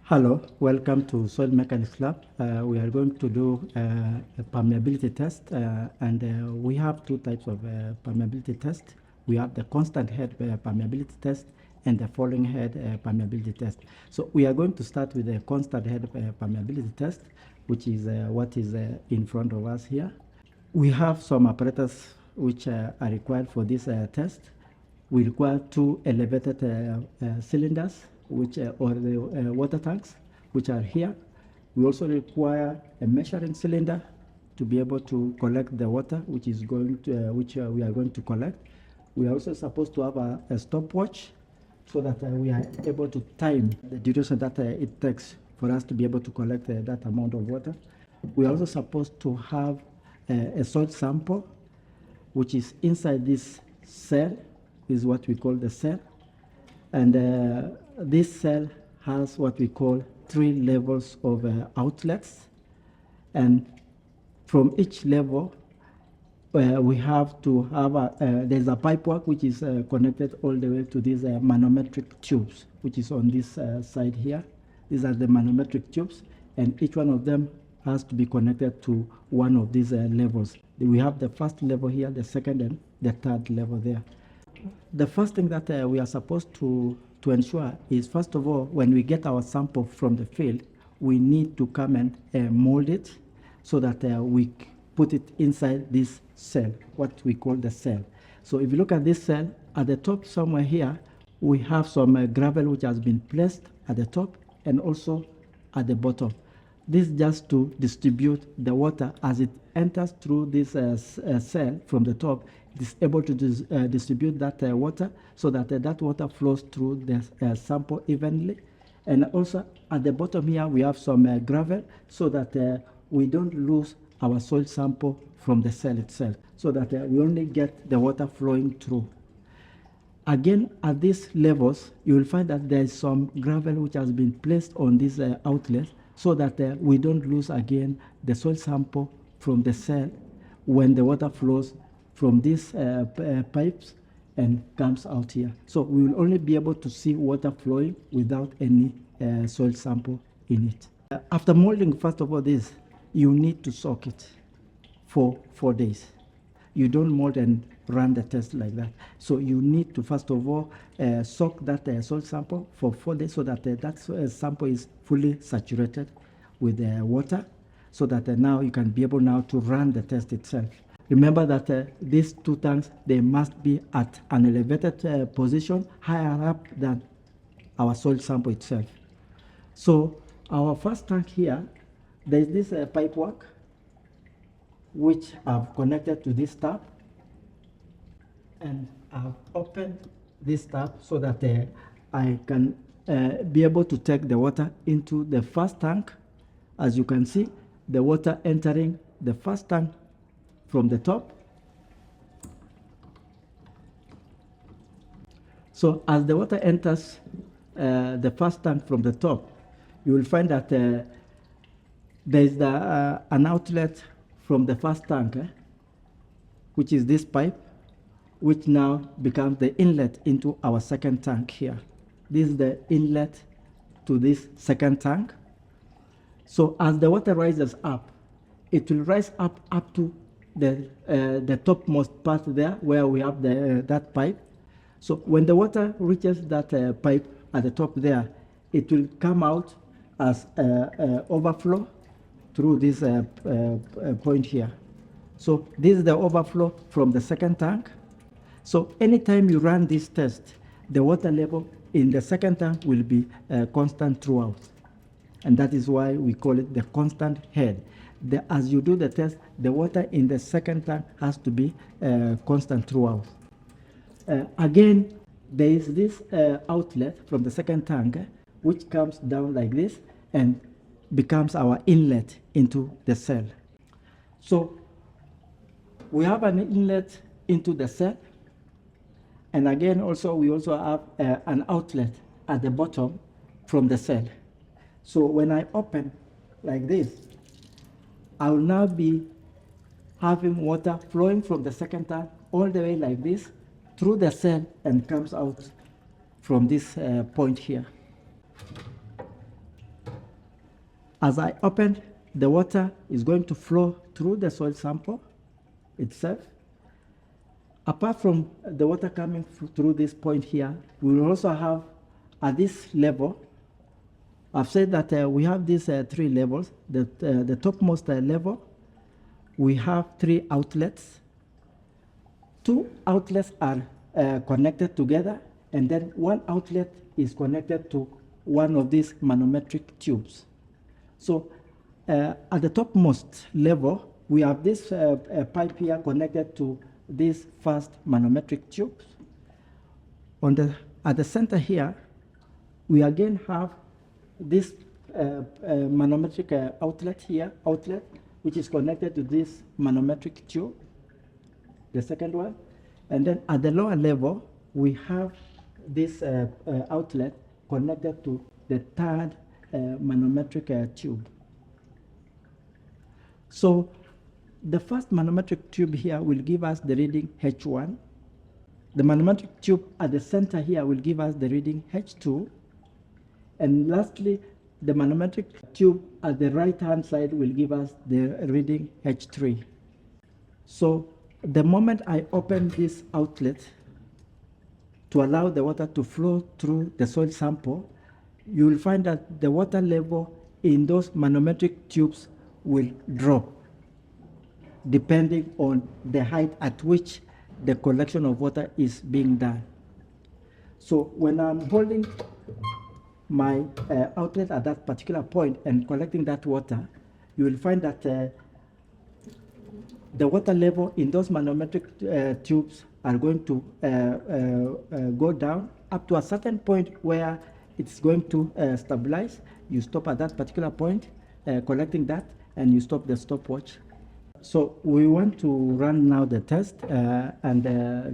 Hello, welcome to Soil Mechanics Lab. We are going to do a permeability test, and we have two types of permeability test. We have the constant head permeability test and the falling head permeability test. So we are going to start with the constant head permeability test, which is what is in front of us here. We have some apparatus which are required for this test. We require two elevated cylinders, which or the water tanks, which are here. We also require a measuring cylinder to be able to collect the water, which is going to we are going to collect. We are also supposed to have a stopwatch, so that we are able to time the duration that it takes for us to be able to collect that amount of water. We are also supposed to have a soil sample, which is inside this cell, is what we call the cell. And this cell has what we call 3 levels of outlets. And from each level, we have to have there's a pipework which is connected all the way to these manometric tubes, which is on this side here. These are the manometric tubes, and each one of them has to be connected to one of these levels. We have the first level here, the second and the third level there. The first thing that we are supposed to ensure is, first of all, when we get our sample from the field, we need to come and mold it so that we put it inside this cell, what we call the cell. So if you look at this cell, at the top somewhere here, we have some gravel which has been placed at the top and also at the bottom. This just to distribute the water as it enters through this cell from the top. It is able to distribute that water so that that water flows through the sample evenly. And also at the bottom here, we have some gravel so that we don't lose our soil sample from the cell itself, so that we only get the water flowing through. Again, at these levels, you will find that there is some gravel which has been placed on these outlets, so that we don't lose again the soil sample from the cell when the water flows from these pipes and comes out here. So we will only be able to see water flowing without any soil sample in it. After molding, first of all, this, you need to soak it for 4 days. You don't mold and run the test like that. So you need to, first of all, soak that soil sample for 4 days, so that that sample is fully saturated with water, so that now you can be able now to run the test itself. Remember that these two tanks, they must be at an elevated position, higher up than our soil sample itself. So our first tank here, there is this pipework which I've connected to this tap, and I've opened this tap so that I can be able to take the water into the first tank. As you can see, the water entering the first tank from the top. So as the water enters the first tank from the top, you will find that there is an outlet from the first tank, which is this pipe, which now becomes the inlet into our second tank here. This is the inlet to this second tank. So as the water rises up, it will rise up to the topmost part there where we have that pipe. So when the water reaches that pipe at the top there, it will come out as overflow through this point here. So this is the overflow from the second tank. So anytime you run this test, the water level in the second tank will be constant throughout. And that is why we call it the constant head. As you do the test, the water in the second tank has to be constant throughout. Again, there is this outlet from the second tank, which comes down like this and becomes our inlet into the cell. So we have an inlet into the cell, and again also we also have an outlet at the bottom from the cell. So when I open like this, I will now be having water flowing from the second tank all the way like this through the cell and comes out from this point here. As I open, the water is going to flow through the soil sample itself. Apart from the water coming through this point here, we will also have at this level, I've said that we have these three levels. The topmost level, we have three outlets. Two outlets are connected together, and then one outlet is connected to one of these manometric tubes. So at the topmost level, we have this pipe here connected to these first manometric tubes. At the center here, we again have this manometric outlet here, which is connected to this manometric tube, the second one. And then at the lower level, we have this outlet connected to the third manometric tube. So the first manometric tube here will give us the reading H1. The manometric tube at the center here will give us the reading H2. And lastly, the manometric tube at the right-hand side will give us the reading H3. So the moment I open this outlet to allow the water to flow through the soil sample, you will find that the water level in those manometric tubes will drop depending on the height at which the collection of water is being done. So when I'm holding my outlet at that particular point and collecting that water, you will find that the water level in those manometric tubes are going to go down up to a certain point where it's going to stabilize. You stop at that particular point, collecting that, and you stop the stopwatch. So we want to run now the test, and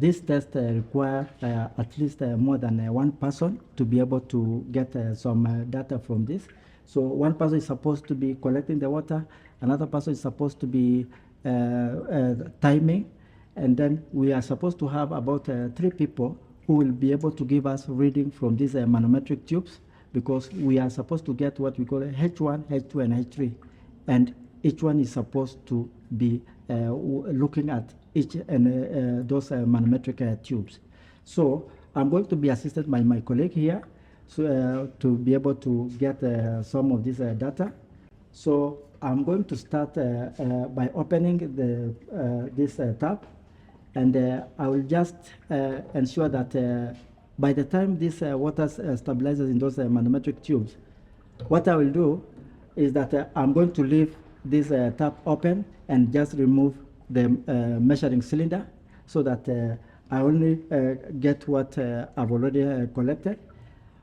this test requires at least more than one person to be able to get some data from this. So one person is supposed to be collecting the water, another person is supposed to be timing, and then we are supposed to have about 3 people who will be able to give us reading from these manometric tubes, because we are supposed to get what we call H1, H2, and H3, and each one is supposed to be looking at each and those manometric tubes. So I'm going to be assisted by my colleague here, so to be able to get some of this data. So I'm going to start by opening this tab, and I will just ensure that by the time this water stabilizes in those manometric tubes, what I will do is that I'm going to leave this tap open and just remove the measuring cylinder, so that I only get what I've already collected.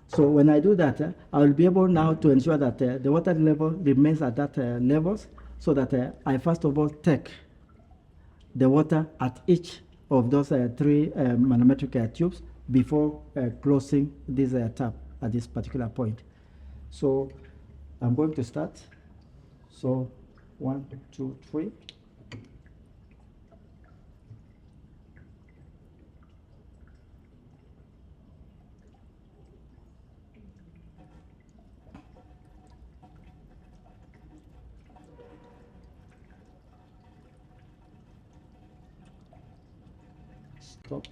So when I do that, I will be able now to ensure that the water level remains at that levels, so that I first of all take the water at each of those 3 manometric tubes before closing this tap at this particular point. So I'm going to start. So 1, 2, 3. Stop.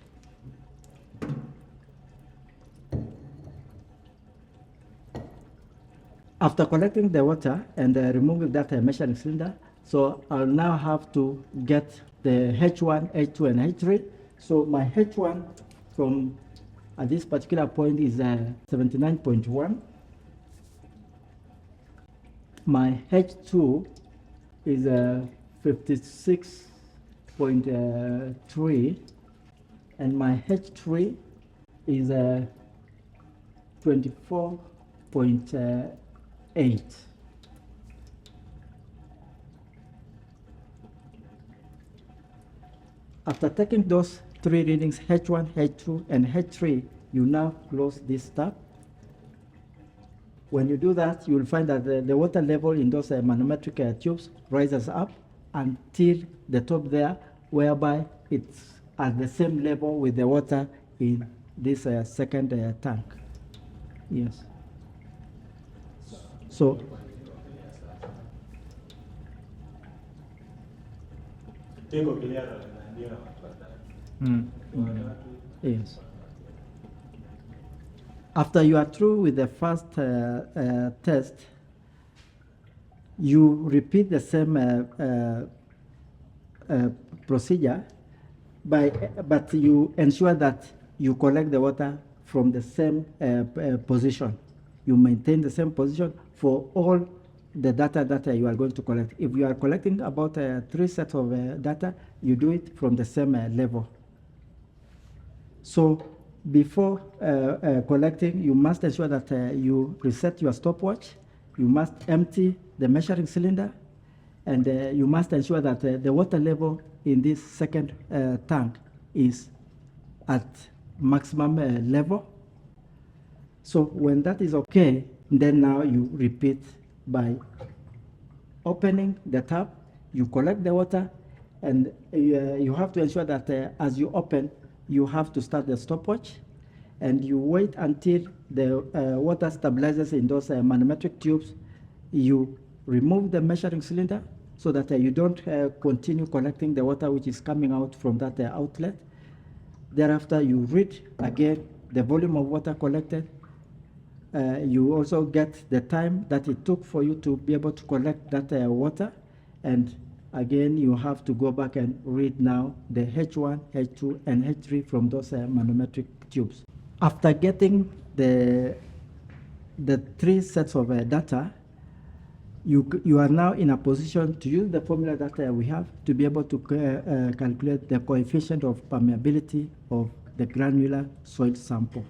After collecting the water and removing that measuring cylinder, so I'll now have to get the H1, H2, and H3. So my H1 from at this particular point is 79.1. My H2 is 56.3, and my H3 is 24.8. After taking those 3 readings, H1, H2, and H3, you now close this tab. When you do that, you will find that the water level in those manometric tubes rises up until the top there, whereby it's at the same level with the water in this second tank. Yes. So Yes. After you are through with the first test, you repeat the same procedure, but you ensure that you collect the water from the same position. You maintain the same position for all the data that you are going to collect. If you are collecting about 3 sets of data, you do it from the same level. So before collecting, you must ensure that you reset your stopwatch. You must empty the measuring cylinder, and you must ensure that the water level in this second tank is at maximum level. So when that is okay, then now you repeat by opening the tap, you collect the water, and you have to ensure that as you open, you have to start the stopwatch, and you wait until the water stabilizes in those manometric tubes. You remove the measuring cylinder so that you don't continue collecting the water which is coming out from that outlet. Thereafter, you read again the volume of water collected. You also get the time that it took for you to be able to collect that water, and again you have to go back and read now the H1, H2, and H3 from those manometric tubes. After getting the 3 sets of data, you are now in a position to use the formula that we have to be able to calculate the coefficient of permeability of the granular soil sample.